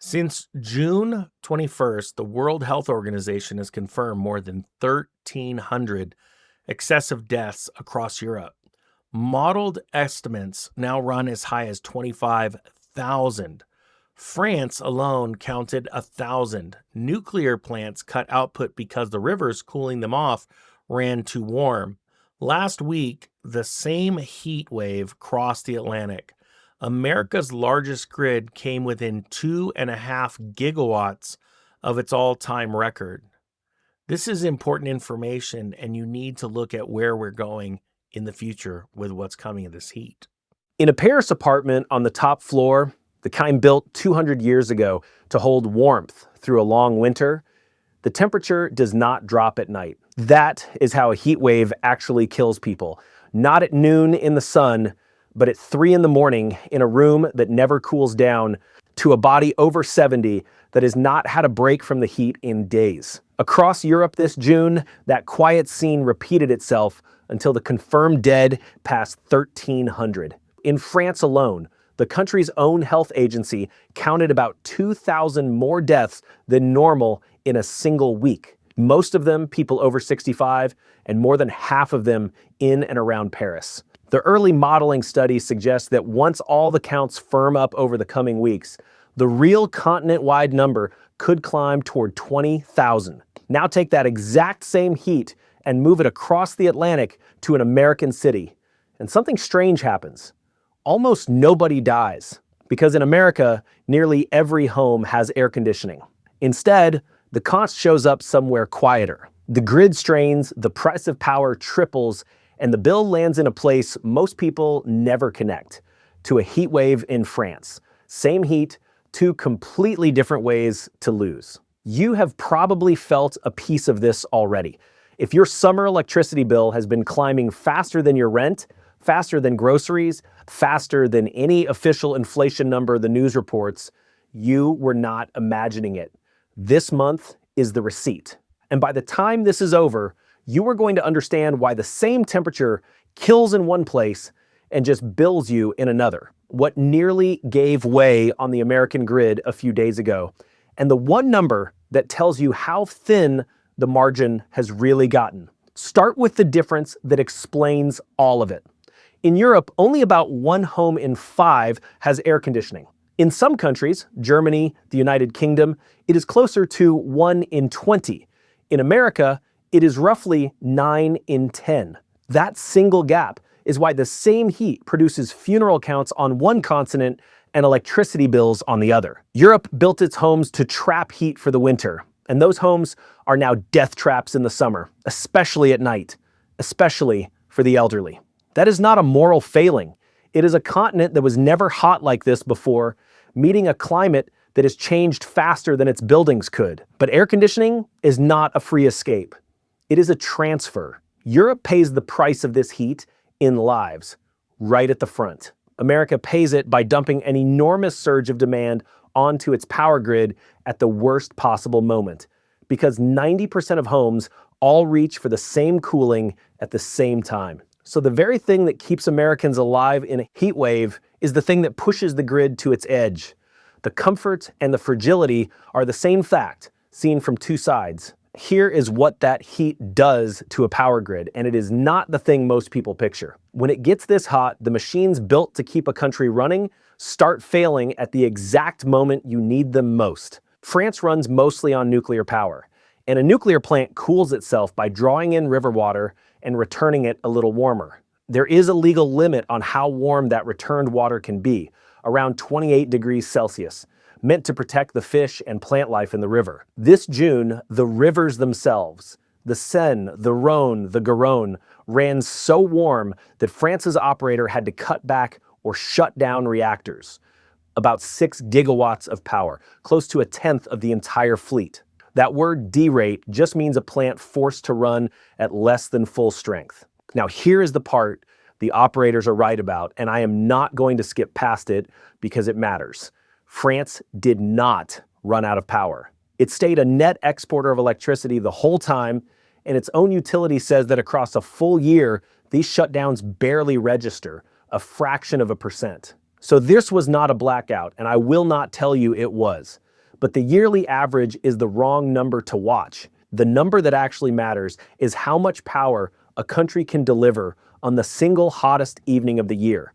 Since June 21st, the World Health Organization has confirmed more than 1,300 excessive deaths across Europe. Modeled estimates now run as high as 25,000. France alone counted 1,000. Nuclear plants cut output because the rivers cooling them off ran too warm. Last week, the same heat wave crossed the Atlantic. America's largest grid came within 2.5 gigawatts of its all time record. This is important information, and you need to look at where we're going in the future with what's coming in this heat. In a Paris apartment on the top floor, the kind built 200 years ago to hold warmth through a long winter, the temperature does not drop at night. That is how a heat wave actually kills people. Not at noon in the sun, but at 3 in the morning in a room that never cools down, to a body over 70 that has not had a break from the heat in days. Across Europe this June, that quiet scene repeated itself until the confirmed dead passed 1,300. In France alone, the country's own health agency counted about 2,000 more deaths than normal in a single week. Most of them people over 65, and more than half of them in and around Paris. The early modeling studies suggest that once all the counts firm up over the coming weeks, the real continent-wide number could climb toward 20,000. Now take that exact same heat and move it across the Atlantic to an American city, and something strange happens. Almost nobody dies, because in America, nearly every home has air conditioning. Instead, the cost shows up somewhere quieter. The grid strains, the price of power triples, and the bill lands in a place most people never connect, to a heat wave in France. Same heat, two completely different ways to lose. You have probably felt a piece of this already. If your summer electricity bill has been climbing faster than your rent, faster than groceries, faster than any official inflation number the news reports, you were not imagining it. This month is the receipt. And by the time this is over, you are going to understand why the same temperature kills in one place and just bills you in another. What nearly gave way on the American grid a few days ago, and the one number that tells you how thin the margin has really gotten. Start with the difference that explains all of it. In Europe, only about 1 home in 5 has air conditioning. In some countries, Germany, the United Kingdom, it is closer to 1 in 20. In America, it is roughly 9 in 10. That single gap is why the same heat produces funeral counts on one continent and electricity bills on the other. Europe built its homes to trap heat for the winter, and those homes are now death traps in the summer, especially at night, especially for the elderly. That is not a moral failing. It is a continent that was never hot like this before, meeting a climate that has changed faster than its buildings could. But air conditioning is not a free escape. It is a transfer. Europe pays the price of this heat in lives, right at the front. America pays it by dumping an enormous surge of demand onto its power grid at the worst possible moment, because 90% of homes all reach for the same cooling at the same time. So the very thing that keeps Americans alive in a heat wave is the thing that pushes the grid to its edge. The comfort and the fragility are the same fact, seen from two sides. Here is what that heat does to a power grid, and it is not the thing most people picture. When it gets this hot, the machines built to keep a country running start failing at the exact moment you need them most. France runs mostly on nuclear power, and a nuclear plant cools itself by drawing in river water and returning it a little warmer. There is a legal limit on how warm that returned water can be, around 28 degrees Celsius, meant to protect the fish and plant life in the river. This June, the rivers themselves, the Seine, the Rhône, the Garonne, ran so warm that France's operator had to cut back or shut down reactors. About 6 gigawatts of power, close to a tenth of the entire fleet. That word derate just means a plant forced to run at less than full strength. Now here is the part the operators are right about, and I am not going to skip past it because it matters. France did not run out of power. It stayed a net exporter of electricity the whole time, and its own utility says that across a full year, these shutdowns barely register, a fraction of a percent. So this was not a blackout, and I will not tell you it was. But the yearly average is the wrong number to watch. The number that actually matters is how much power a country can deliver on the single hottest evening of the year.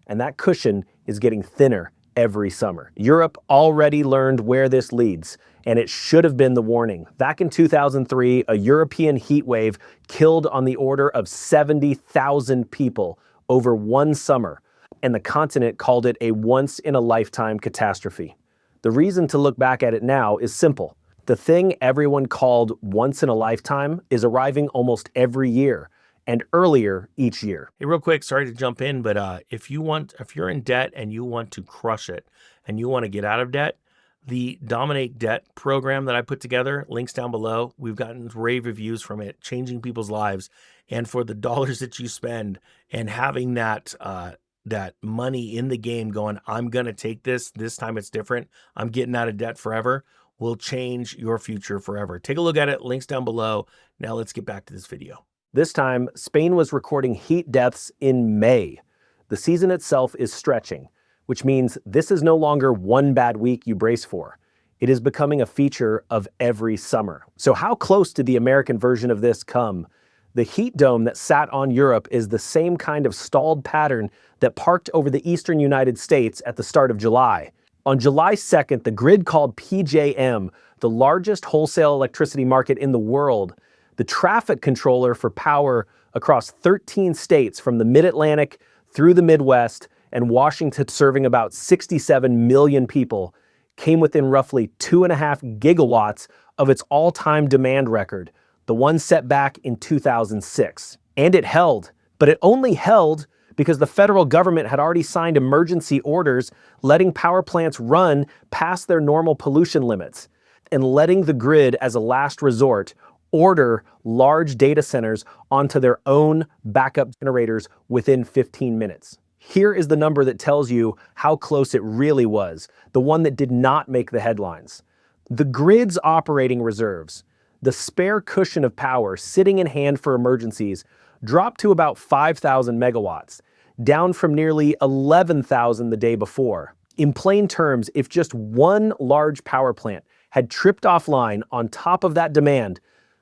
And that cushion is getting thinner every summer. Europe already learned where this leads, and it should have been the warning. Back in 2003, a European heat wave killed on the order of 70,000 people over one summer, and the continent called it a once-in-a-lifetime catastrophe. The reason to look back at it now is simple. The thing everyone called once in a lifetime is arriving almost every year, and earlier each year. Hey, real quick, sorry to jump in, but if you're in debt and you want to crush it and you want to get out of debt, the Dominate Debt program that I put together, links down below. We've gotten rave reviews from it, changing people's lives. And for the dollars that you spend and having that money in the game going, I'm going to take this time it's different, I'm getting out of debt forever, will change your future forever. Take a look at it, links down below. Now let's get back to this video. This time, Spain was recording heat deaths in May. The season itself is stretching, which means this is no longer one bad week you brace for. It is becoming a feature of every summer. So how close did the American version of this come? The heat dome that sat on Europe is the same kind of stalled pattern that parked over the eastern United States at the start of July. On July 2nd, the grid called PJM, the largest wholesale electricity market in the world, the traffic controller for power across 13 states from the Mid-Atlantic through the Midwest and Washington, serving about 67 million people, came within roughly 2.5 gigawatts of its all-time demand record, the one set back in 2006. And it held, but it only held because the federal government had already signed emergency orders letting power plants run past their normal pollution limits and letting the grid, as a last resort, order large data centers onto their own backup generators within 15 minutes. Here is the number that tells you how close it really was, the one that did not make the headlines. The grid's operating reserves, the spare cushion of power sitting in hand for emergencies, dropped to about 5,000 megawatts, down from nearly 11,000 the day before. In plain terms, if just one large power plant had tripped offline on top of that demand,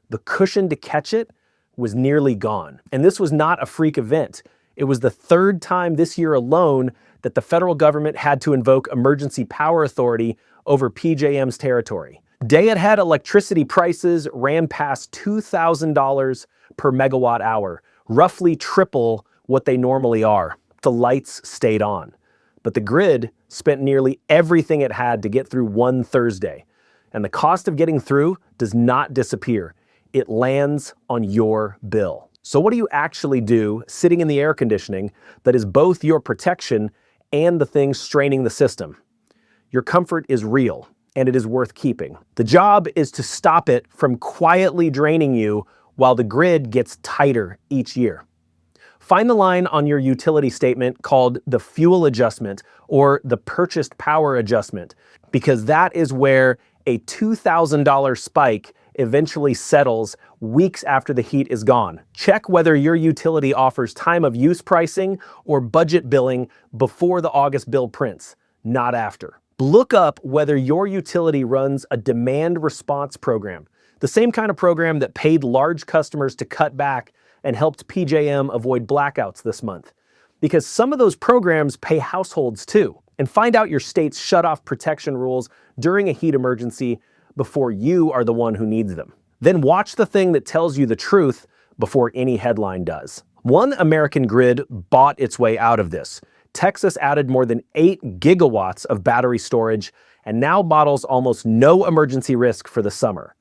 the cushion to catch it was nearly gone. And this was not a freak event. It was the third time this year alone that the federal government had to invoke emergency power authority over PJM's territory. Day-ahead electricity prices ran past $2,000 per megawatt hour, roughly triple what they normally are. The lights stayed on. But the grid spent nearly everything it had to get through one Thursday. And the cost of getting through does not disappear. It lands on your bill. So what do you actually do sitting in the air conditioning that is both your protection and the thing straining the system? Your comfort is real, and it is worth keeping. The job is to stop it from quietly draining you while the grid gets tighter each year. Find the line on your utility statement called the fuel adjustment or the purchased power adjustment, because that is where a $2,000 spike eventually settles weeks after the heat is gone. Check whether your utility offers time of use pricing or budget billing before the August bill prints, not after. Look up whether your utility runs a demand response program, the same kind of program that paid large customers to cut back and helped PJM avoid blackouts this month. Because some of those programs pay households too. And find out your state's shutoff protection rules during a heat emergency before you are the one who needs them. Then watch the thing that tells you the truth before any headline does. One American grid bought its way out of this. Texas added more than 8 gigawatts of battery storage and now bottles almost no emergency risk for the summer.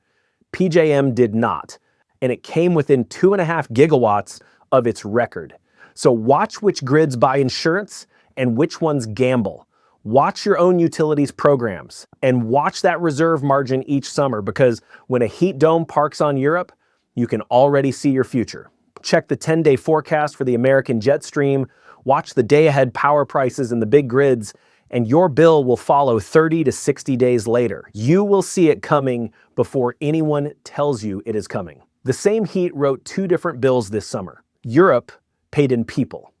PJM did not, and it came within 2.5 gigawatts of its record. So watch which grids buy insurance and which ones gamble. Watch your own utilities programs and watch that reserve margin each summer, because when a heat dome parks on Europe, you can already see your future. Check the 10-day forecast for the American jet stream, watch the day-ahead power prices in the big grids, and your bill will follow 30 to 60 days later. You will see it coming before anyone tells you it is coming. The same heat wrote 2 different bills this summer. Europe paid in people.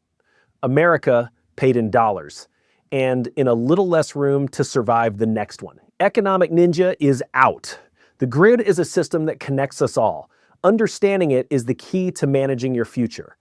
America paid in dollars, and in a little less room to survive the next one. Economic Ninja is out. The grid is a system that connects us all. Understanding it is the key to managing your future.